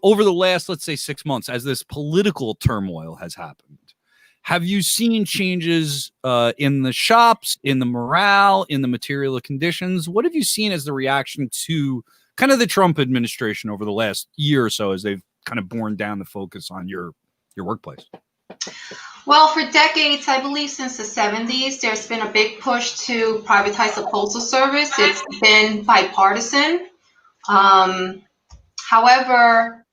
over the last, let's say 6 months, as this political turmoil has happened, have you seen changes in the shops, in the morale, in the material conditions? What have you seen as the reaction to kind of the Trump administration over the last year or so as they've kind of borne down the focus on your workplace? Well, for decades, I believe since the 70s, there's been a big push to privatize the Postal Service. It's been bipartisan. However,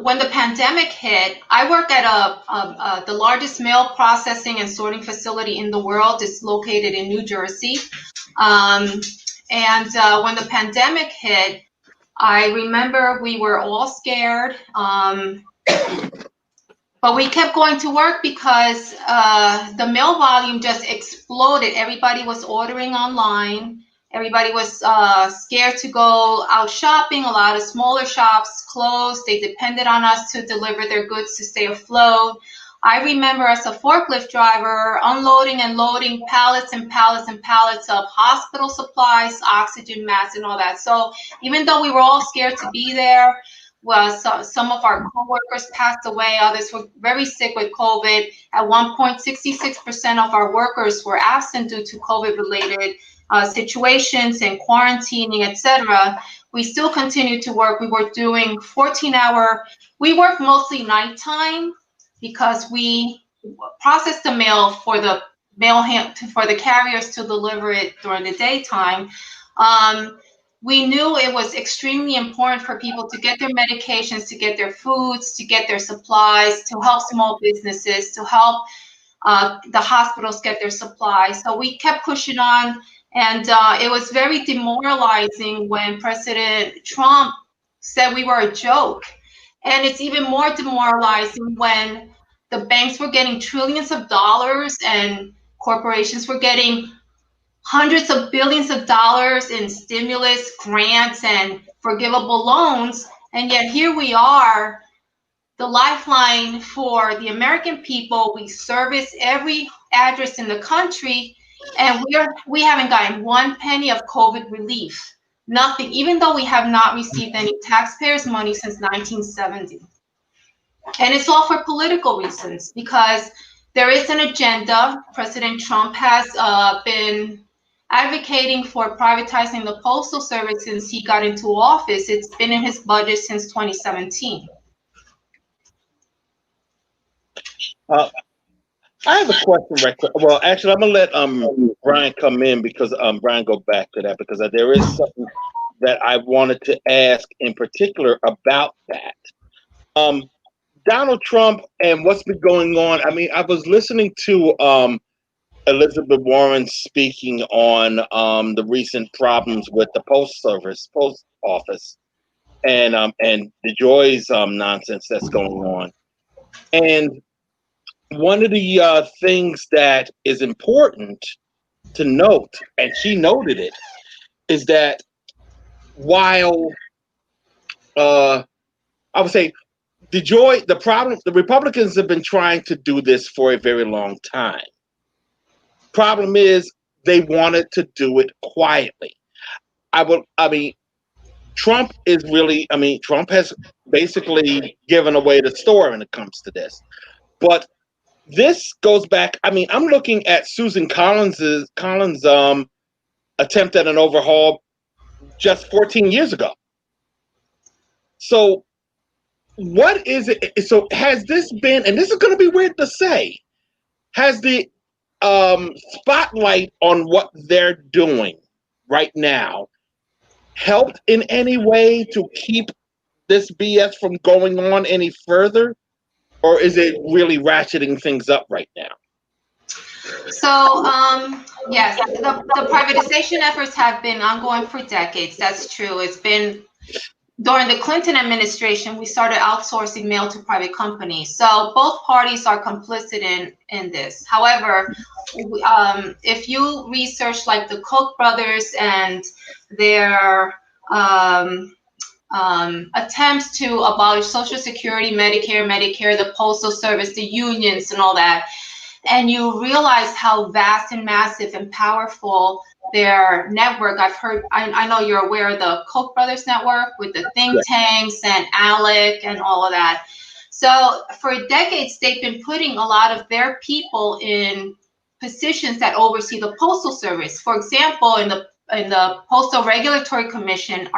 when the pandemic hit, I work at the largest mail processing and sorting facility in the world. It's located in New Jersey. When the pandemic hit, I remember we were all scared, but we kept going to work because the mail volume just exploded. Everybody was ordering online. Everybody was scared to go out shopping. A lot of smaller shops closed. They depended on us to deliver their goods to stay afloat. I remember as a forklift driver unloading and loading pallets and pallets and pallets of hospital supplies, oxygen masks, and all that. So even though we were all scared to be there, some of our coworkers passed away. Others were very sick with COVID. At one point, 66% of our workers were absent due to COVID-related situations and quarantining, etc. We still continue to work. We were doing 14-hour. We work mostly nighttime because we process the mail for the carriers to deliver it during the daytime. We knew it was extremely important for people to get their medications, to get their foods, to get their supplies, to help small businesses, to help the hospitals get their supplies. So we kept pushing on. And it was very demoralizing when President Trump said we were a joke. And it's even more demoralizing when the banks were getting trillions of dollars and corporations were getting hundreds of billions of dollars in stimulus grants and forgivable loans. And yet here we are, the lifeline for the American people. We service every address in the country. And we haven't gotten one penny of COVID relief, nothing, even though we have not received any taxpayers' money since 1970. And it's all for political reasons, because there is an agenda. President Trump has been advocating for privatizing the Postal Service since he got into office. It's been in his budget since 2017. I have a question right quick. Well, actually, I'm gonna let Brian come in because Brian go back to that because there is something that I wanted to ask in particular about that. Donald Trump and what's been going on. I mean, I was listening to Elizabeth Warren speaking on the recent problems with the post office, and the Joy's nonsense that's going on. And one of the things that is important to note, and she noted it, is that while I would say the Republicans have been trying to do this for a very long time. Problem is they wanted to do it quietly. Trump has basically given away the store when it comes to this. But this goes back, I'm looking at Susan Collins' attempt at an overhaul just 14 years ago. So what is it? So has this been, and this is going to be weird to say, has the spotlight on what they're doing right now helped in any way to keep this BS from going on any further? Or is it really ratcheting things up right now? So, yes, the privatization efforts have been ongoing for decades. That's true. It's been during the Clinton administration, we started outsourcing mail to private companies. So both parties are complicit in this. However, if you research like the Koch brothers and their attempts to abolish Social Security, Medicare, the Postal Service, the unions and all that, and you realize how vast and massive and powerful their network. I know you're aware of the Koch brothers network with the think tanks and ALEC and all of that. So for decades, they've been putting a lot of their people in positions that oversee the Postal Service. For example, in the Postal Regulatory Commission,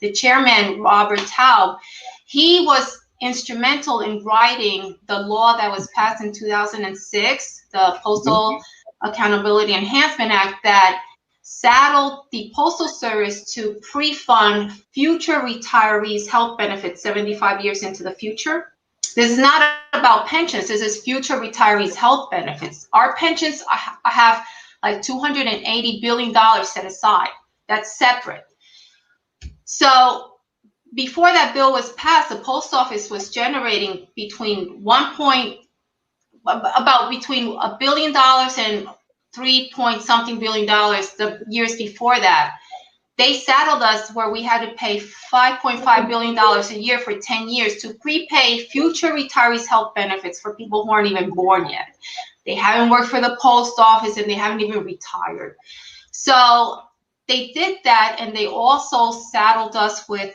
the chairman, Robert Taub, he was instrumental in writing the law that was passed in 2006, the Postal Accountability Enhancement Act, that saddled the Postal Service to pre-fund future retirees' health benefits 75 years into the future. This is not about pensions. This is future retirees' health benefits. Our pensions have like $280 billion set aside. That's separate. So before that bill was passed, the post office was generating between $1 billion and $3 billion the years before that. They saddled us where we had to pay $5.5 billion a year for 10 years to prepay future retirees' health benefits for people who aren't even born yet. They haven't worked for the post office and they haven't even retired. So they did that, and they also saddled us with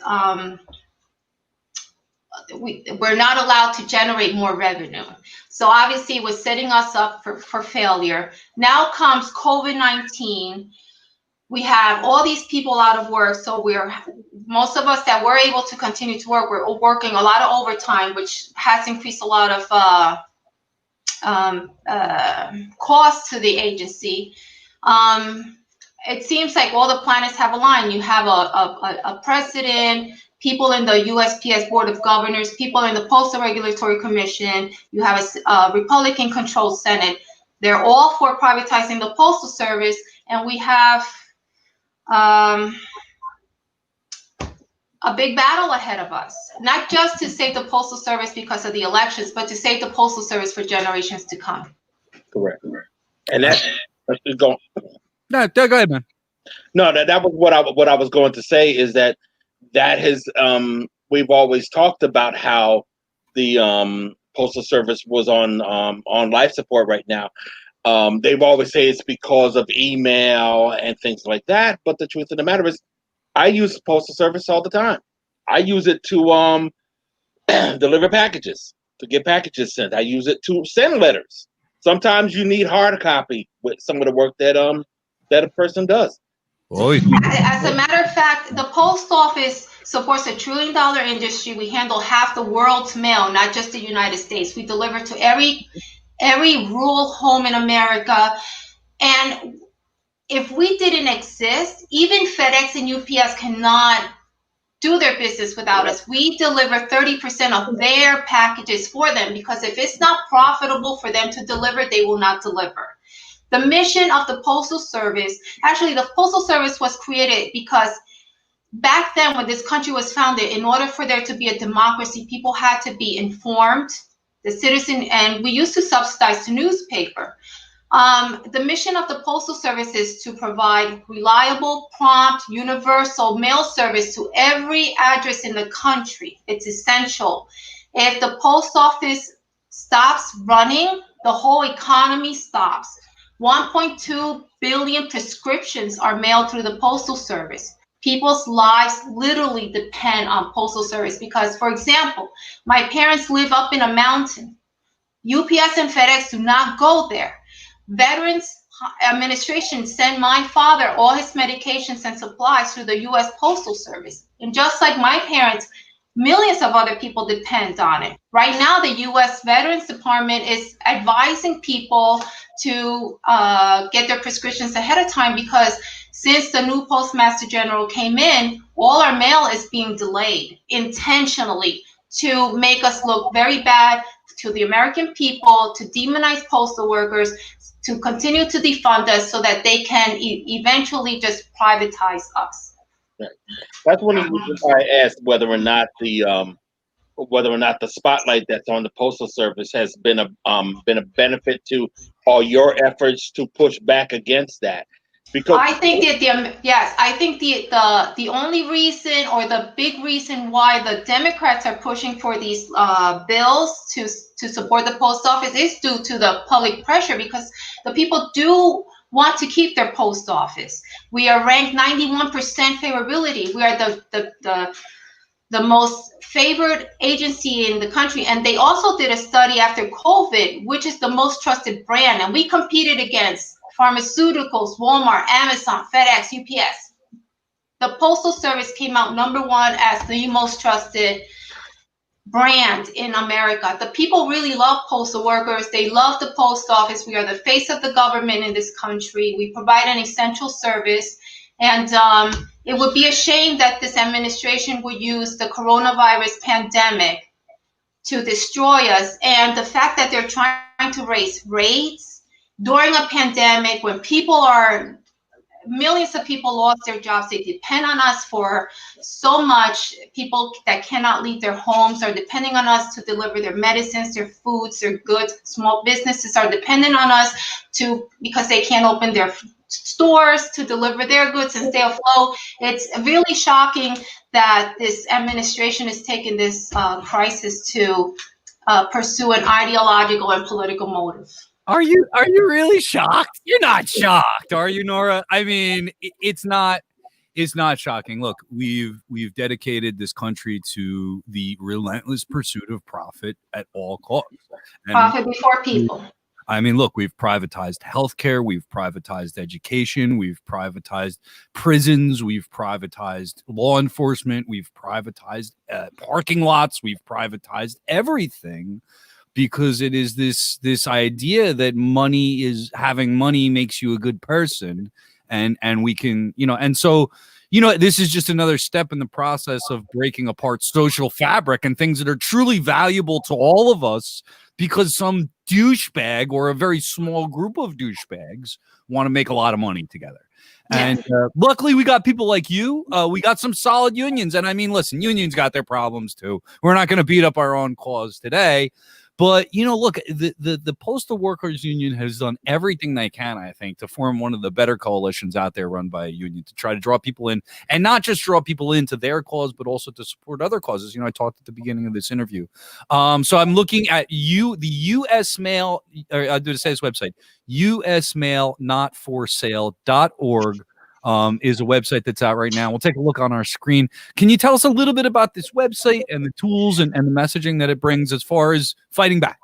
we're not allowed to generate more revenue. So obviously it was setting us up for failure. Now comes COVID-19. We have all these people out of work. So most of us that were able to continue to work, we're working a lot of overtime, which has increased a lot of costs to the agency. It seems like all the planets have aligned. You have a president, people in the USPS Board of Governors, people in the Postal Regulatory Commission. You have a Republican-controlled Senate. They're all for privatizing the Postal Service, and we have a big battle ahead of us, not just to save the Postal Service because of the elections, but to save the Postal Service for generations to come. Correct. And that's going. No, go ahead, man. No, that was what I was going to say, is that has we've always talked about how the Postal Service was on life support right now. They've always said it's because of email and things like that, but the truth of the matter is, I use Postal Service all the time. I use it to deliver packages, to get packages sent. I use it to send letters. Sometimes you need hard copy with some of the work that a person does. Oy. As a matter of fact, the post office supports $1 trillion industry. We handle half the world's mail, not just the United States. We deliver to every rural home in America. And if we didn't exist, even FedEx and UPS cannot do their business without us. We deliver 30% of their packages for them, because if it's not profitable for them to deliver, they will not deliver. The mission of the Postal Service, actually the Postal Service was created because back then when this country was founded, in order for there to be a democracy, people had to be informed, the citizen, and we used to subsidize the newspaper. The mission of the Postal Service is to provide reliable, prompt, universal mail service to every address in the country. It's essential. If the post office stops running, the whole economy stops. 1.2 billion prescriptions are mailed through the Postal Service. People's lives literally depend on Postal Service because, for example, my parents live up in a mountain. UPS and FedEx do not go there. Veterans Administration send my father all his medications and supplies through the U.S. Postal Service. And just like my parents, millions of other people depend on it. Right now, the U.S. Veterans Department is advising people to get their prescriptions ahead of time because since the new Postmaster General came in, all our mail is being delayed intentionally to make us look very bad to the American people, to demonize postal workers, to continue to defund us so that they can eventually just privatize us. Right. That's one of the reasons why I asked whether or not the spotlight that's on the Postal Service has been a benefit to all your efforts to push back against that. Because I think that I think the only reason or the big reason why the Democrats are pushing for these bills to support the post office is due to the public pressure, because the people do want to keep their post office. We are ranked 91% favorability. We are the most favored agency in the country. And they also did a study after COVID, which is the most trusted brand. And we competed against pharmaceuticals, Walmart, Amazon, FedEx, UPS. The Postal Service came out #1 as the most trusted brand in America. The people really love postal workers. They love the post office. We are the face of the government in this country. We provide an essential service. And it would be a shame that this administration would use the coronavirus pandemic to destroy us. And the fact that they're trying to raise rates during a pandemic when millions of people lost their jobs, they depend on us for so much. People that cannot leave their homes are depending on us to deliver their medicines, their foods, their goods. Small businesses are dependent on us because they can't open their stores to deliver their goods and stay afloat. It's really shocking that this administration is taking this crisis to pursue an ideological and political motive. Are you really shocked? You're not shocked, are you, Nora? I mean, it's not shocking. Look, we've dedicated this country to the relentless pursuit of profit at all costs. Profit before people. I mean, look, we've privatized healthcare, we've privatized education, we've privatized prisons, we've privatized law enforcement, we've privatized parking lots, we've privatized everything. Because it is this idea that having money makes you a good person, and we can, and so, this is just another step in the process of breaking apart social fabric and things that are truly valuable to all of us, because some douchebag or a very small group of douchebags want to make a lot of money together. And luckily, we got people like you. We got some solid unions, and I mean, listen, unions got their problems too. We're not going to beat up our own cause today. But, look, the Postal Workers Union has done everything they can, I think, to form one of the better coalitions out there run by a union to try to draw people in, and not just draw people into their cause, but also to support other causes. I talked at the beginning of this interview. So I'm looking at the U.S. Mail, or I'll say this website, usmailnotforsale.org. Is a website that's out right now. We'll take a look on our screen. Can you tell us a little bit about this website and the tools and the messaging that it brings as far as fighting back?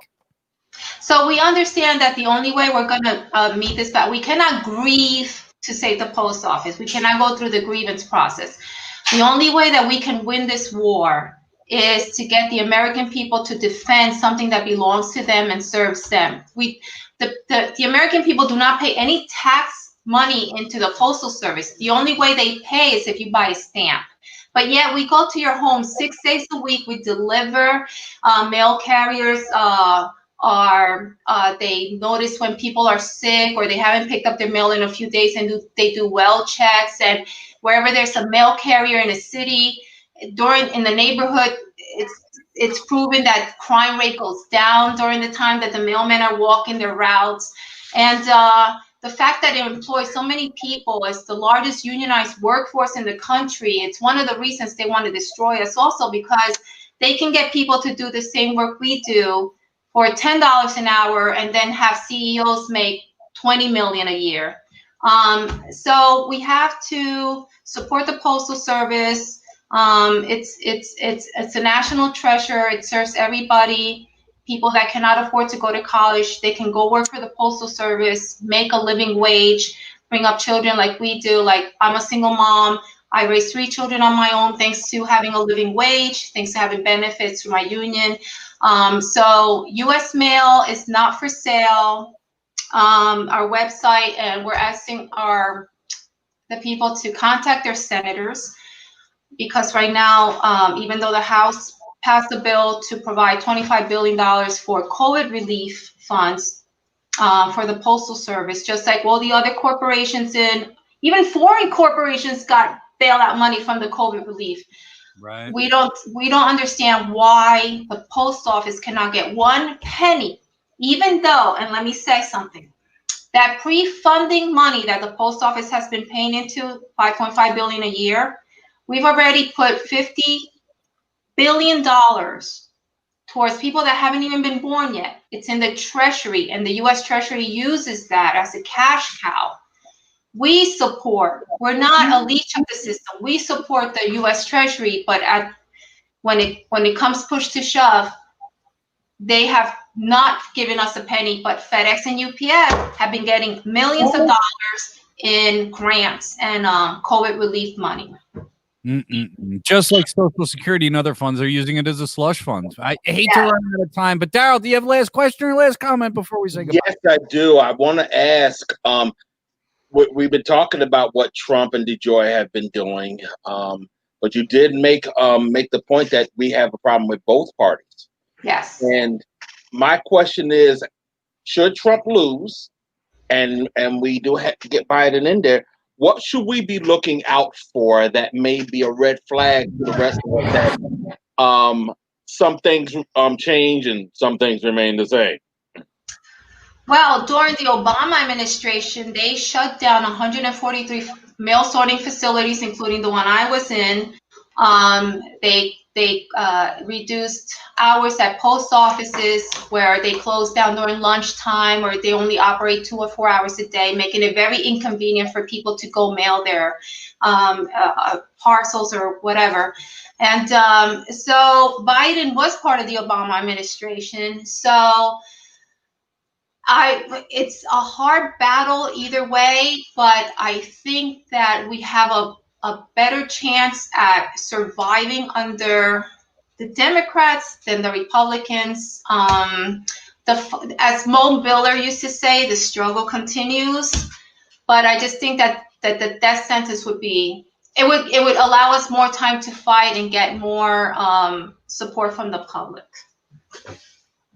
So we understand that the only way we're going to meet this back, we cannot grieve to save the post office. We cannot go through the grievance process. The only way that we can win this war is to get the American people to defend something that belongs to them and serves them. The American people do not pay any tax money into the Postal Service. The only way they pay is if you buy a stamp. But yet we go to your home 6 days a week. We deliver. Mail carriers they notice when people are sick or they haven't picked up their mail in a few days, and they do well checks. And wherever there's a mail carrier in a city, in the neighborhood, it's proven that crime rate goes down during the time that the mailmen are walking their routes. And the fact that it employs so many people, as the largest unionized workforce in the country, it's one of the reasons they want to destroy us also, because they can get people to do the same work we do for $10 an hour and then have CEOs make $20 million a year. So we have to support the Postal Service. It's a national treasure. It serves everybody. People that cannot afford to go to college, they can go work for the Postal Service, make a living wage, bring up children like we do. Like, I'm a single mom. I raised 3 children on my own thanks to having a living wage, thanks to having benefits through my union. So U.S. mail is not for sale. Our website, and we're asking the people to contact their senators, because right now, even though the House passed a bill to provide $25 billion for COVID relief funds for the Postal Service, just like all the other corporations, even foreign corporations got bailout money from the COVID relief. Right. We don't understand why the post office cannot get 1 penny, even though, and let me say something, that pre-funding money that the post office has been paying into, $5.5 billion a year, we've already put $50 billion towards people that haven't even been born yet. It's in the Treasury, and the U.S. Treasury uses that as a cash cow. We're not a leech of the system. We support the U.S. Treasury, but when it comes push to shove, they have not given us a penny. But FedEx and UPS have been getting millions of dollars in grants and COVID relief money. Just like Social Security and other funds are using it as a slush fund. I hate to run out of time, but Daryl, do you have last question or last comment before we say goodbye? Yes, I do. I want to ask. We've been talking about what Trump and DeJoy have been doing, but you did make the point that we have a problem with both parties. Yes. And my question is, should Trump lose, and we do have to get Biden in there, what should we be looking out for that may be a red flag to the rest of us, that some things change and some things remain the same? Well, during the Obama administration, they shut down 143 mail sorting facilities, including the one I was in. They reduced hours at post offices, where they closed down during lunchtime, or they only operate 2 or 4 hours a day, making it very inconvenient for people to go mail their parcels or whatever. And so Biden was part of the Obama administration. So it's a hard battle either way, but I think that we have a better chance at surviving under the Democrats than the Republicans. As Mo Miller used to say, the struggle continues. But I just think that the death sentence would allow us more time to fight and get more support from the public.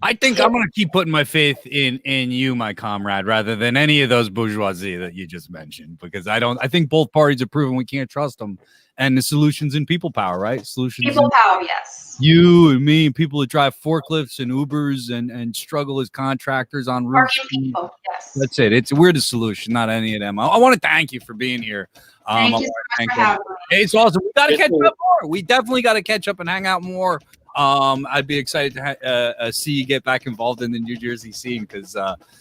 I think I'm going to keep putting my faith in you, my comrade, rather than any of those bourgeoisie that you just mentioned, because I think both parties have proven we can't trust them. And the solution's in people power, right? Solutions people power, yes. You and me, people that drive forklifts and Ubers and struggle as contractors on roofs. People, yes. That's it. We're the solution, not any of them. I want to thank you for being here. Thank you so much for having me. It's awesome. We got to catch up more. We definitely got to catch up and hang out more. I'd be excited to see you get back involved in the New Jersey scene, because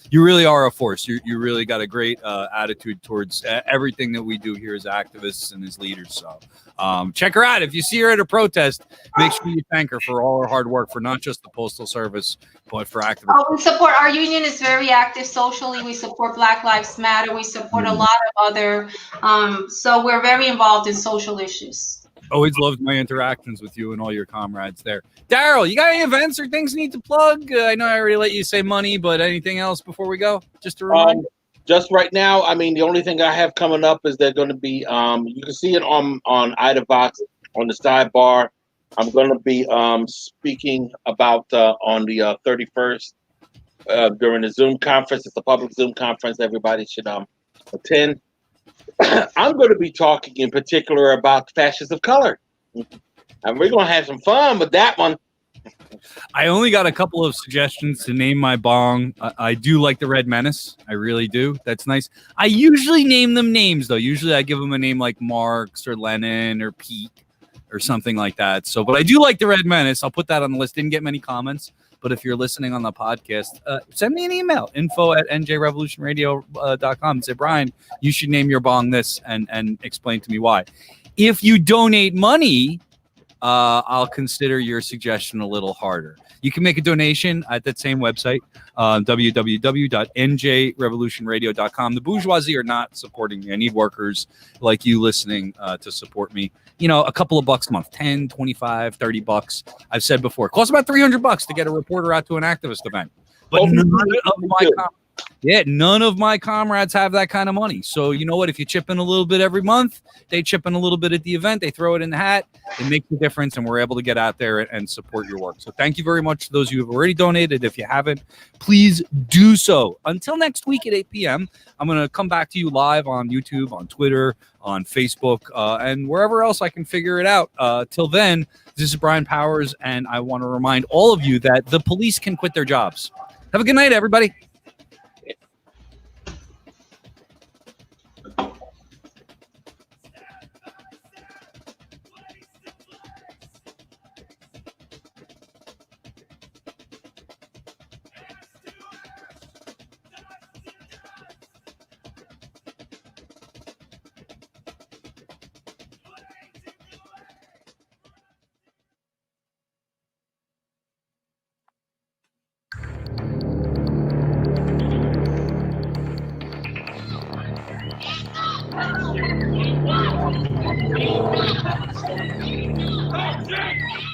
you really are a force. You really got a great attitude towards everything that we do here as activists and as leaders. So check her out. If you see her at a protest, make sure you thank her for all her hard work for not just the Postal Service, but for activists. We support, our union is very active socially. We support Black Lives Matter. We support a lot of other, so we're very involved in social issues. Always loved my interactions with you and all your comrades there. Daryl, you got any events or things you need to plug? I know I already let you say money, but anything else before we go? Just a reminder. Just right now, I mean, the only thing I have coming up is they're going to be, you can see it on IdaVox. on the sidebar. I'm going to be speaking about on the 31st during the Zoom conference. It's a public Zoom conference. Everybody should attend. I'm going to be talking in particular about fashions of color. And we're going to have some fun with that one. I only got a couple of suggestions to name my bong. I do like the Red Menace. I really do. That's nice. I usually name them names, though. Usually I give them a name like Marx or Lenin or Pete or something like that. So, but I do like the Red Menace. I'll put that on the list. Didn't get many comments. But if you're listening on the podcast, send me an email, info@njrevolutionradio.com. Say, Brian, you should name your bong this and explain to me why. If you donate money, I'll consider your suggestion a little harder. You can make a donation at that same website, www.njrevolutionradio.com. The bourgeoisie are not supporting me. I need workers like you listening to support me. You know, a couple of bucks a month, 10, 25, 30 bucks. I've said before, it costs about $300 to get a reporter out to an activist event. But none of my comrades have that kind of money. So you know what? If you chip in a little bit every month, they chip in a little bit at the event. They throw it in the hat. It makes a difference, and we're able to get out there and support your work. So thank you very much to those of you who have already donated. If you haven't, please do so. Until next week at 8 p.m., I'm going to come back to you live on YouTube, on Twitter, on Facebook, and wherever else I can figure it out. Till then, this is Brian Powers, and I want to remind all of you that the police can quit their jobs. Have a good night, everybody. Okay.